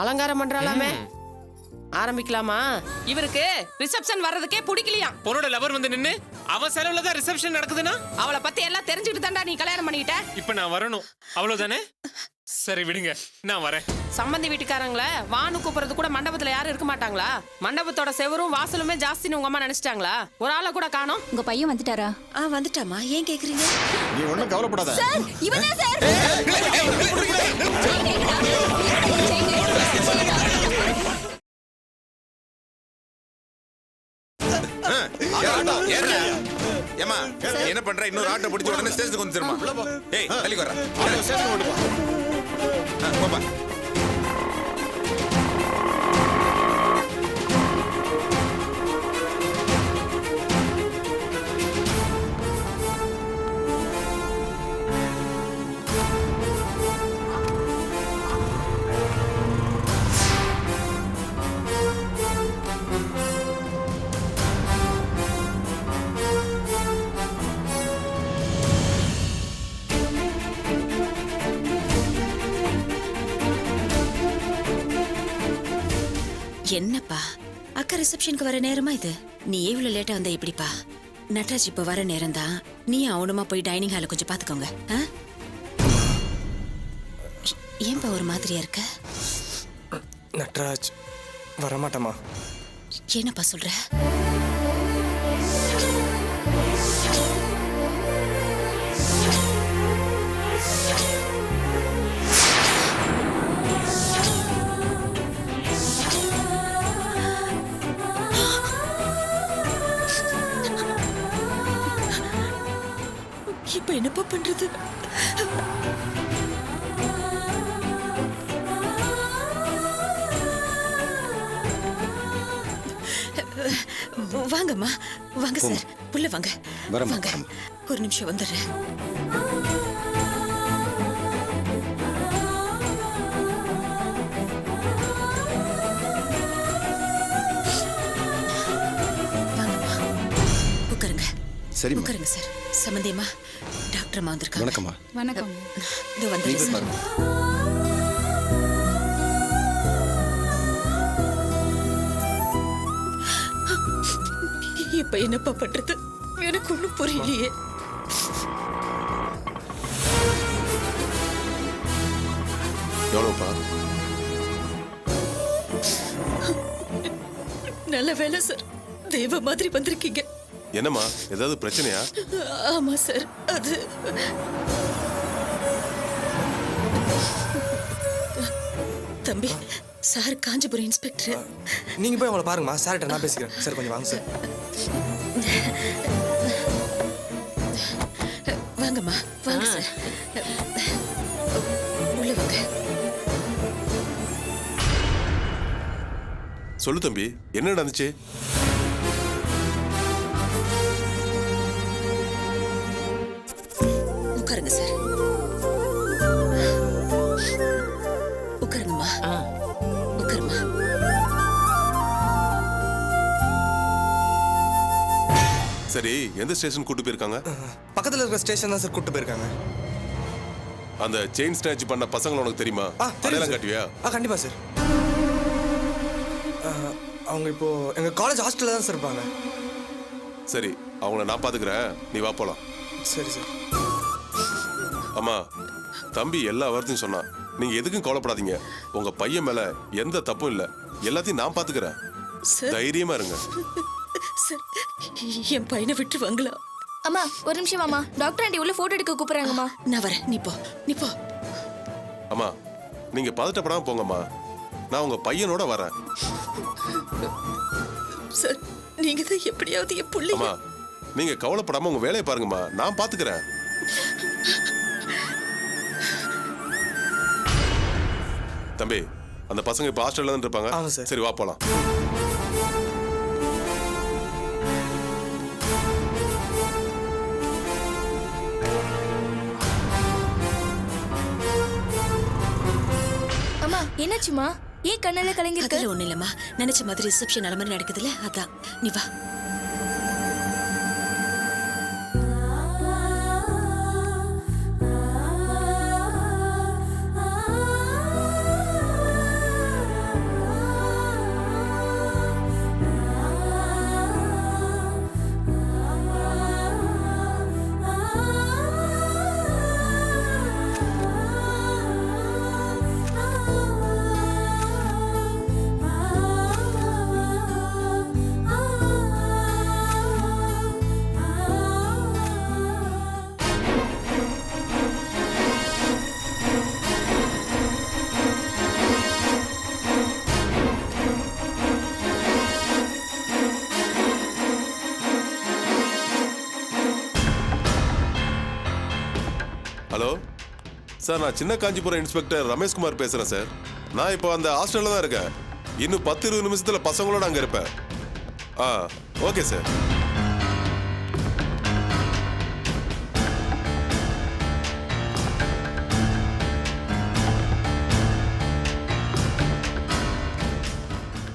அலங்காரம் பண்றாளாமே. ஆரம்பிக்கலாமா? இவருக்கு ரிசப்ஷன் வர்றதுக்கே பிடிக்கலையா? பொண்ணோட லவர் வந்து நின்னு அவ செலவுல தான் ரிசப்ஷன் நடக்குதுன்னா அவளை பத்தி எல்லாம் தெரிஞ்சுக்கிட்டு தான்டா நீ கல்யாணம் பண்ணிக்கிட்ட. இப்ப நான் வரணும் அவ்வளவுதானே? சரி விடுங்க, நான் வரேன். சம்பந்தி வீட்டுக்காரங்கள வானு கூப்பிடுறது கூட மண்டபத்துல யாரும் இருக்க மாட்டாங்களா? மண்டபத்தோட செவரும் வாசலுமே ஜாஸ்தின்னு உங்க அம்மா நினைச்சிட்டாங்களா? ஒரு ஆளை கூட காணோம். உங்க பையன் வந்துட்டாரா? வந்துட்டாமா. ஏன் கேக்குறீங்க? நீ ஒண்ணும் கவலைப்படாத. இவனே சார். ஏமா என்ன பண்ற? இன்னொரு ஆட்டோ பிடிச்ச உடனே ஸ்டேஷனுக்கு வந்துருமா? ஏய் தள்ளி வர ஸ்டேஷன் கொண்டு போ. என்னப்பா அக்கா ரிசப்ஷனுக்கு வர நேரமா இது? நீ எவ்வளவு லேட்டா வந்த எப்படிப்பா? நட்ராஜ் இப்ப வர நேரம் தான். நீ அவனுமா போய் டைனிங் ஹால கொஞ்சம் பாத்துக்கோங்க. ஏன்பா ஒரு மாதிரியா இருக்க? நட்ராஜ் வரமாட்டமா? என்னப்பா சொல்ற? இப்ப என்னப்பா பண்றது? வாங்கம்மா, வாங்க சார், உள்ள வாங்க. வாங்க, ஒரு நிமிஷம் வந்துடுறேன். வாங்கம்மா, உட்காருங்க. சரி உட்காருங்க சார். சம்பந்தியம்மா, டாக்டர் அம்மா வந்திருக்காங்க. வணக்கம்மா. வணக்கம். இதோ வந்துடுறேன் சார். இப்ப என்னப்பா பண்றது? எனக்கு ஒண்ணும் புரியலையே. எவ்வளவுப்பா? நல்ல வேலை சார், தேவ மாதிரி வந்திருக்கீங்க. என்னம்மா, ஏதாவது பிரச்சனையா? ஆமா சார், அது தம்பி சார் காஞ்சிபுரம் இன்ஸ்பெக்டர். நீங்க போய் அவளை பாருங்கம்மா. சார்கிட்ட நான் பேசிக்கிறேன். சார் கொஞ்சம் வாங்க சார். வாங்கம்மா, வாங்க சார். உள்ள வாங்க. சொல்லு தம்பி, என்ன நடந்துச்சு? உட்காருங்க சார். உட்காருங்கம்மா. உட்காருமா. சரி, எந்த ஸ்டேஷன் கூட்டு போயிருக்காங்க? பக்கத்துல இருக்கிற ஸ்டேஷன் தான் சார் கூட்டு போயிருக்காங்க. அந்த செயின் ஸ்நாட்ச் பண்ண பசங்களை உனக்கு தெரியுமா? தெரியும். காட்டுவியா? கண்டிப்பா சார். அவங்க இப்போ எங்க காலேஜ் ஹாஸ்டல்ல தான் சார் இருப்பாங்க. சரி, அவங்கள நான் பாத்துக்கிறேன், நீ வா போலாம். சரி சார். அம்மா, தம்பி எல்லா வார்த்தையும் சொன்னான். நீங்க எதுக்கும் கவலைப்படாதீங்க. உங்க பையன் மேல எந்த தப்பும் இல்ல. எல்லாத்தையும் நான் பாத்துக்கிறேன். தைரியமா இருங்க. சார், என் பையனை விட்டு வாங்களா? அம்மா ஒரு நிமிஷம் அம்மா. டாக்டர் ஆண்டி உள்ள போட்டோ எடுக்க கூப்பிடுறாங்கம்மா. நான் வரேன். நீ போ, நீ போ. அம்மா, நீங்க பதட்டப்படாம போங்கம்மா. நான் உங்க பையனோட வரேன். சார், நீங்க தான் எப்படியாவது என் புள்ளைய. அம்மா, நீங்க கவலைப்படாம உங்க வேலையை பாருங்கம்மா. நான் பாத்துக்கிறேன். தம்பி, அந்த பசங்க இப்ப ஹாஸ்டல்ல தான் இருப்பாங்க. சரி, வா போலாம். அம்மா என்னாச்சுமா? ஏன் கண்ணால கலங்கி இருக்கு? அதெல்லாம் ஒண்ணு இல்லம்மா. நினைச்ச மாதிரி ரிசப்ஷன் நல்ல மாதிரி நடக்குதுல்ல, அதான். நீ வா. சார் நான் சின்ன காஞ்சிபுரம் இன்ஸ்பெக்டர் ரமேஷ்குமார் பேசுறேன் சார். நான் இப்போ அந்த ஹாஸ்டல்ல தான் இருக்கேன். இன்னும் 10-20 நிமிஷத்துல பசங்களோட அங்க இருப்பேன். Okay sir.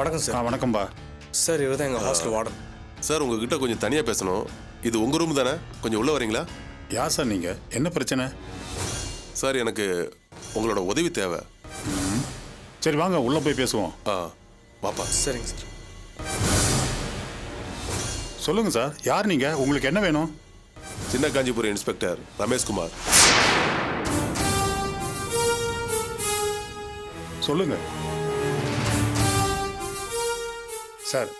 வணக்கம் சார். வணக்கம்பா. சார் இவர் தான் எங்கள் ஹாஸ்டல் வார்டன். சார் உங்ககிட்ட கொஞ்சம் தனியா பேசணும். இது உங்க ரூம் தானே? கொஞ்சம் உள்ள வரீங்களா? யார் சார் நீங்க? என்ன பிரச்சனை? சார் எனக்கு உங்களோட உதவி தேவை. சரி வாங்க உள்ள போய் பேசுவோம். வாப்பா. சரிங்க சார். சொல்லுங்க சார், யார் நீங்க? உங்களுக்கு என்ன வேணும்? சின்ன காஞ்சிபுரம் இன்ஸ்பெக்டர் ரமேஷ்குமார். சொல்லுங்க சார்.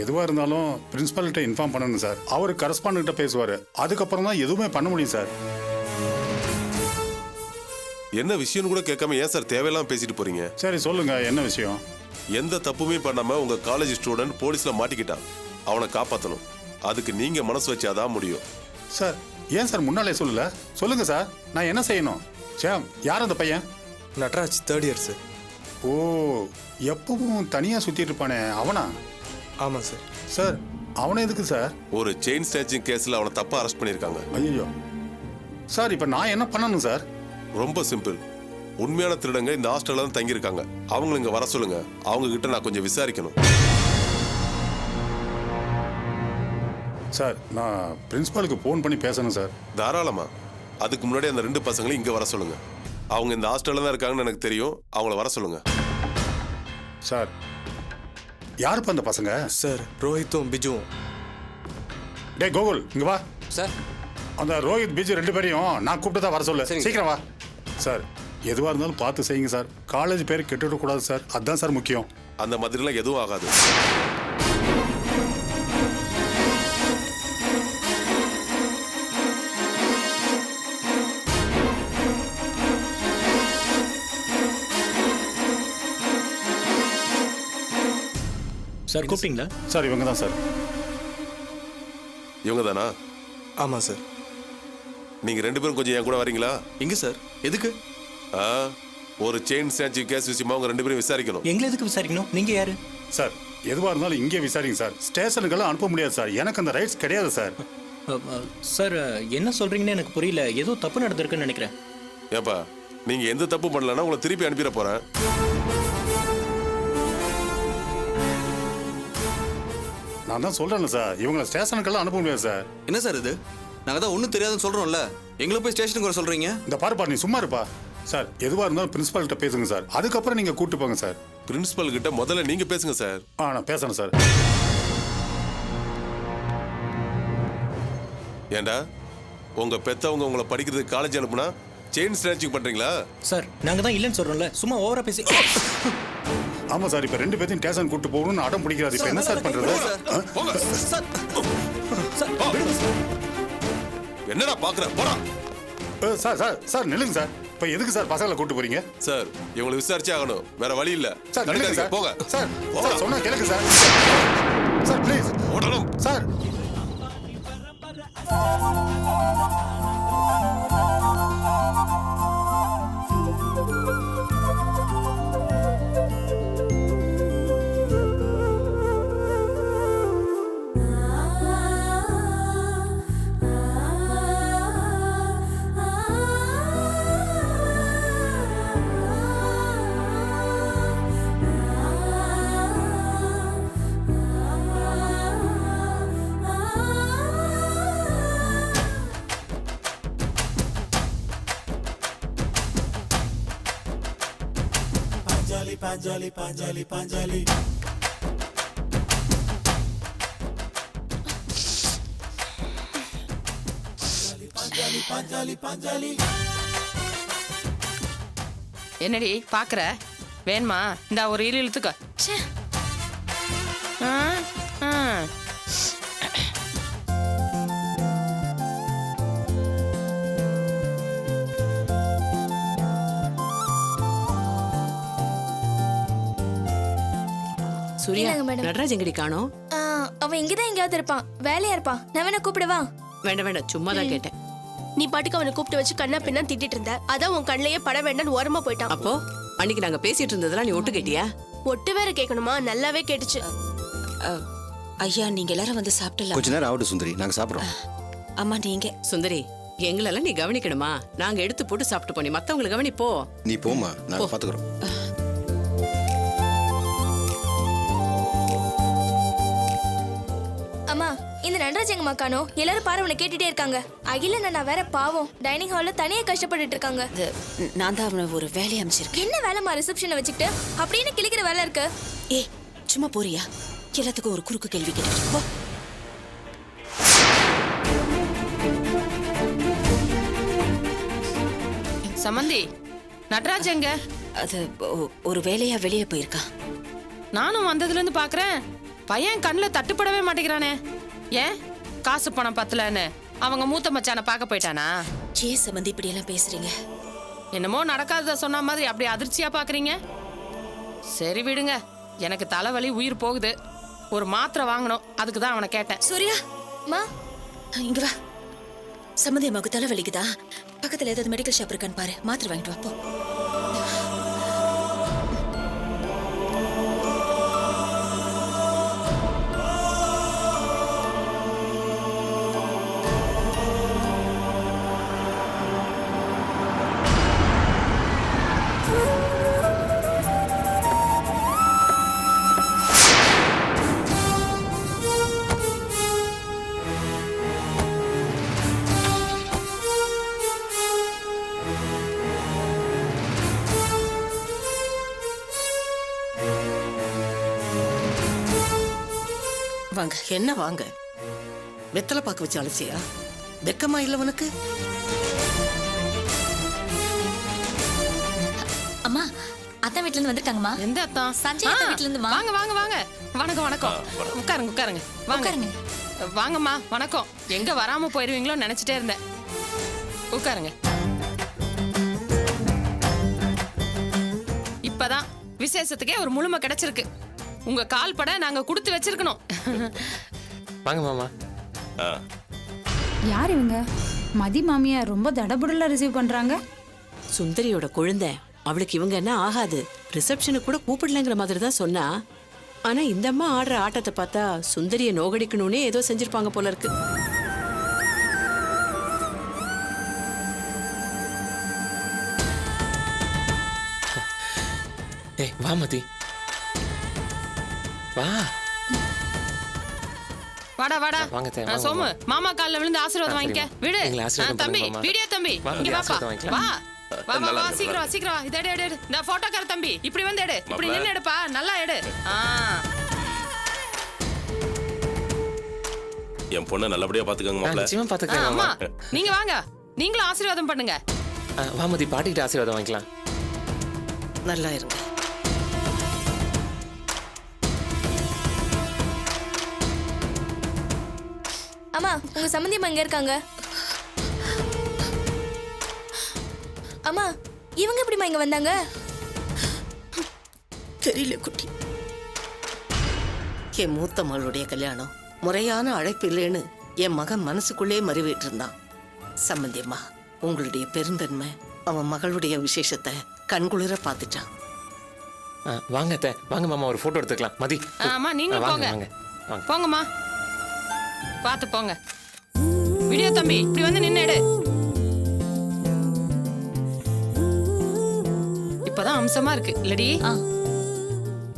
எதுவாக இருந்தாலும் பிரின்சிபல்கிட்ட இன்ஃபார்ம் பண்ணணும் சார். அவர் கரஸ்பாண்ட்கிட்ட பேசுவார். அதுக்கப்புறம் தான் எதுவுமே பண்ண முடியும் சார். என்ன விஷயம்னு கூட கேட்காம ஏன் சார் தேவையில்லாம பேசிட்டு போறீங்க? சரி சொல்லுங்க, என்ன விஷயம்? எந்த தப்புமே பண்ணாம உங்க காலேஜ் ஸ்டூடெண்ட் போலீஸ்ல மாட்டிக்கிட்டான். அவனை காப்பாற்றணும். அதுக்கு நீங்க மனசு வச்சாதான் முடியும். சார் ஏன் சார் முன்னாலே சொல்லல? சொல்லுங்க சார், நான் என்ன செய்யணும்? சாம், யார் அந்த பையன்? Natraj 3rd year sir. ஓ, எப்பவும் தனியாக சுற்றிட்டு இருப்பானே அவனா? ஆமாம் சார். சார் அவனை எதுக்கு சார்? ஒரு செயின் ஸ்நாச்சிங் கேஸ்ல அவனை தப்பா அரெஸ்ட் பண்ணியிருக்காங்க. ஐயோ சார், இப்போ நான் என்ன பண்ணணும் சார்? ரொம்ப சிம்பிள். உண்மையான திருடங்க இந்த ஹாஸ்டல்ல தான் தங்கியிருக்காங்க. அவங்களை இங்க வர சொல்லுங்க. அவங்க கிட்ட நான் கொஞ்சம் விசாரிக்கணும். சார் நான் பிரின்சிபாலுக்கு ஃபோன் பண்ணி பேசணும் சார். தாராளமா. அதுக்கு முன்னாடி அந்த 2 பசங்களையும் இங்க வர சொல்லுங்க. அவங்க இந்த ஹாஸ்டல்ல தான் இருக்காங்கன்னு எனக்கு தெரியும். அவங்கள வர சொல்லுங்க. சார் யாருப்பா அந்த பசங்க? சார் ரோஹித்தும் பிஜுவும். டே கோகுல், இங்க வா சார். அந்த ரோஹித் பிஜு 2 பேரையும் நான் கூப்பிட்டு தான் வர சொல்ல. சீக்கிரம் வா சார். எதுவாக இருந்தாலும் பார்த்து செய்யுங்க சார். காலேஜ் பேர் கெட்டுவிடக்கூடாது சார். அதுதான் சார் முக்கியம். அந்த மாதிரிலாம் எதுவும் ஆகாது. சார் கூப்பிட்டீங்களா? சார் இவங்க தான் சார். இவங்க தானா? ஆமாம் சார். நீங்க 2 பேரும் கொஞ்சம் என் கூட வரீங்களா? எங்க சார்? எதுக்கு? ஒரு செயின் ஸ்நாச்சிங் கேஸ் விஷயமா அவங்க 2 பேரும் விசாரிக்கணும். எங்களை எதுக்கு விசாரிக்கணும்? நீங்க யாரு? சார் எதுவாக இருந்தாலும் இங்கே விசாரிங்க சார். ஸ்டேஷனுக்கெல்லாம் அனுப்ப முடியாது சார். எனக்கு அந்த ரைட்ஸ் கிடையாது சார். சார் என்ன சொல்றீங்கன்னு எனக்கு புரியல. ஏதோ தப்பு நடந்திருக்குன்னு நினைக்கிறேன். ஏப்பா, நீங்க எந்த தப்பு பண்ணலன்னா உங்களை திருப்பி அனுப்பிட போறேன். நான் தான் சொல்றேன்ல சார், இவங்களை ஸ்டேஷனுக்கெல்லாம் அனுப்ப முடியாது சார். என்ன சார் இது? நாங்கள் தான் ஒன்றும் தெரியாதுன்னு சொல்கிறோம்ல. எங்களை போய் ஸ்டேஷனுக்கு வர சொல்கிறீங்க? இந்த பாருப்பா, நீ சும்மா இருப்பா சார். எதுவாக இருந்தாலும் பிரின்சிபால்கிட்ட பேசுங்க சார். அதுக்கப்புறம் நீங்கள் கூப்பிட்டு போங்க சார். பிரின்சிபல் கிட்ட முதல்ல நீங்க பேசுங்க சார். நான் பேசுறேன் சார். ஏண்டா, உங்க பெத்தவங்க உங்களை படிக்கிறதுக்கு காலேஜ் அனுப்புனா செயின் ஸ்நாச்சிங் பண்றீங்களா? சார் நாங்கள் தான் இல்லைன்னு சொல்றோம்ல. சும்மா ஓவரா பேசி. ஆமாம் சார், இப்போ 2 பேர்த்தையும் ஸ்டேஷன் கூப்பிட்டு போகணும்னு அடம் பிடிக்கிறாரு. இப்போ என்ன சார் பண்றது? என்னடா பாக்குற? போடா. சார் சார் சார் நில்லுங்க சார். இப்போ எதுக்கு சார் பசங்களை கூட்டு போறீங்க? சார் இவங்களை விசாரிச்சே ஆகணும். வேற வழி இல்ல. சார் நில்லுங்க சார். போங்க சார். சார் சொன்னா கேளுங்க சார். சார் ப்ளீஸ் ஓடணும் சார். என்னடி பாக்குற? வேணுமா? இந்த ஒரு இழுத்துக்க. ஆ, ஆ. சூர்யா, இந்தாங்க மேடம். நடராஜ் எங்கடி காணோம்? அவன் இங்கதான் எங்கேயாவது இருப்பான். வேலையா இருப்பான். நான் வேணா கூப்பிடவா? வேண்டாம் வேண்டாம், சும்மா தான் கேட்டேன். நீ பாட்டுக்கு அவனை கூப்பிட்டு வச்சு கண்ணா பின்னா திட்டிட்டு இருந்த. அதான் உன் கண்ணிலேயே பட வேண்டாம்னு ஓரமா போயிட்டான். அப்போ அன்னைக்கு நாங்க பேசிட்டு இருந்ததெல்லாம் நீ ஒட்டு கேட்டியா? ஒட்டு வேற கேட்கணுமா? நல்லாவே கேட்டுச்சு. ஐயா நீங்க எல்லாரும் வந்து சாப்பிடலாம். கொஞ்ச நேரம் ஆகட்டும் சுந்தரி, நாங்க சாப்பிட்றோம். அம்மா நீங்க சுந்தரி, எங்களெல்லாம் நீ கவனிக்கணுமா? நாங்க எடுத்து போட்டு சாப்பிட்டு போனி மத்தவங்களை கவனிப்போ. நீ போமா, நாங்க பாத்துக்கிறோம். அம்மா இந்த நடராஜ் எங்க மக்கானோ எல்லாரும் பாரு உன்னை கேட்டுட்டே இருக்காங்க. அகில நான் வேற பாவம் டைனிங் ஹால்ல தனியா கஷ்டப்பட்டுட்டு இருக்காங்க. நான் தான் அவனை ஒரு வேலையை அமைச்சிருக்கேன். என்ன வேலைமா ரிசப்ஷனை வச்சுக்கிட்டு அப்படின்னு கிளிக்கிற வேலை இருக்கு? ஏய் சும்மா போறியா? எல்லாத்துக்கும் ஒரு குறுக்கு கேள்வி கேட்டு போ. சமந்தி, நடராஜ் எங்க? அது ஒரு வேலையா வெளியே போயிருக்கான். நானும் வந்ததுல இருந்து பாக்குறேன் பையன் கண்ணுல தட்டுப்படவே மாட்டேங்கிறானே. ஏன் காசு பணம் பத்தலன்னு அவங்க மூத்த மச்சான பார்க்க போயிட்டானா? ஏன் சம்பந்தி இப்படி எல்லாம் பேசுறீங்க? என்னமோ நடக்காதத சொன்ன மாதிரி அப்படி அதிர்ச்சியா பாக்குறீங்க. சரி விடுங்க, எனக்கு தலைவலி உயிர் போகுது. ஒரு மாத்திரை வாங்கணும், அதுக்கு தான் அவனை கேட்டேன். சூர்யா மா இங்க வா. சம்பந்தி அம்மாவுக்கு தலை வலிக்குதா? பக்கத்துல ஏதாவது மெடிக்கல் ஷாப் இருக்கான்னு பாரு, மாத்திரை வாங்கிட்டு வா போ. வாங்க. என்ன வாங்க? வெத்தலை பாக்கு வச்சு அழைச்சியா? வெக்கமா இல்ல உனக்கு? அம்மா அத்தை வீட்ல இருந்து வந்துட்டாங்கம்மா. எந்த அத்தான்? சஞ்சய் அத்தை வீட்ல இருந்துமா. வாங்க வாங்க வாங்க. வணக்கம் வணக்கம். உட்காருங்க உட்காருங்க. வாங்க. வாங்கம்மா வணக்கம். எங்க வராம போயிருவீங்களோ நினைச்சிட்டே இருந்தேன். உட்காருங்க. இப்பதான் விசேஷத்துக்கே ஒரு முழுமை கிடைச்சிருக்கு. உங்க கால் பட நாங்க கொடுத்து வச்சிருக்கணும். வாங்க மாமா. யார் இவங்க? மதி மாமியா ரொம்ப தடபுடலா ரிசீவ் பண்றாங்க. சுந்தரியோட குழந்தை, அவளுக்கு இவங்க என்ன ஆகாது. ரிசப்ஷனுக்கு கூட கூப்பிடலங்கிற மாதிரி தான் சொன்னா. ஆனா இந்த அம்மா ஆடுற ஆட்டத்தை பார்த்தா சுந்தரியை நோகடிக்கணும்னே ஏதோ செஞ்சிருப்பாங்க போல இருக்கு. ஏய் வா மதி, வா. வாடா வாடா. வாங்க தே, வாங்க, சோமு, வாங்க. மாமா கால்ல விழுந்து ஆசீர்வாதம் வாங்கிக்க. விடு. எங்களை ஆசீர்வாதம் தம்பி, பண்ணுங்க, மாமா. வீடியோ தம்பி. வாங்க, இங்க வாப்பா. ஆசீர்வாதம் வாங்கிக்கலாம். வா. வா வா வா, சீக்கிரம் வா சீக்கிரம் வா. இத எடு. இந்த போட்டோக்கார தம்பி, இப்படி வந்து எடு. இப்படி நின்னு எடுப்பா. நல்லா எடு. என் பொண்ணை நல்லபடியா பாத்துக்கங்க மாப்ள. நிச்சயமா பாத்துக்கலாம் அம்மா, மாமா. நீங்க வாங்க. நீங்களும் ஆசீர்வாதம் பண்ணுங்க. வா மதி, பாட்டிக்கிட்ட ஆசீர்வாதம் வாங்கிக்கலாம். நல்லா இருங்க. அம்மா உங்க சம்பந்தியம்மா எங்க இருக்காங்க? அம்மா இவங்க எப்படிமா இங்க வந்தாங்க? தெரியல குட்டி. என் மூத்த மகளுடைய கல்யாணம் முறையான அழைப்பு இல்லைன்னு என் மகன் மனசுக்குள்ளே மறிவிட்டு இருந்தான். சம்பந்தியம்மா, உங்களுடைய பெருந்தன்மை அவன் மகளுடைய விசேஷத்தை கண்குளிர பார்த்துட்டான். வாங்க அத்தை, வாங்க மாமா, ஒரு போட்டோ எடுத்துக்கலாம். மதி அம்மா நீங்க வாங்க போங்க. வாங்க வாங்க. போங்கம்மா. பாத்து போங்க. வீடியோ தம்பி, இப்படி வந்து நின்னு எடு. இப்பதான் அம்சமா இருக்கு இல்லடி?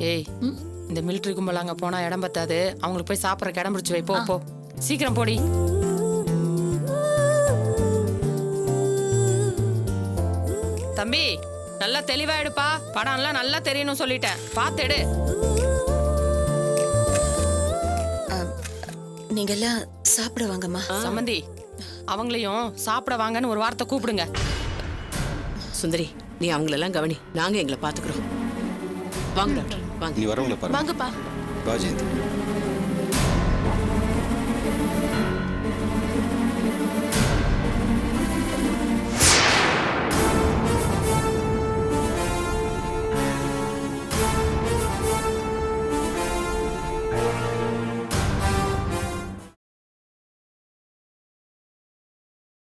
ஏய், இந்த மிலிட்டரி கும்பல் அங்க போனா இடம் பத்தாது. அவங்களுக்கு போய் சாப்பிடறக்கு இடம் பிடிச்சு வை. போ போ, சீக்கிரம் போடி. தம்பி நல்லா தெளிவா எடுப்பா. படம் எல்லாம் நல்லா தெரியணும் சொல்லிட்டேன். பார்த்து எடு. நீங்க எல்லாம் சாப்பிட வாங்கம்மா. சம்பந்தி, அவங்களையும் சாப்பிட வாங்கன்னு ஒரு வார்த்தை கூப்பிடுங்க. சுந்தரி, நீ அவங்களெல்லாம் கவனி. நாங்க எங்களை பாத்துக்கிறோம். வாங்க டாக்டர், வாங்க. நீ வரவங்கள பாரு. வாங்கப்பா. வா ஜெயந்தி.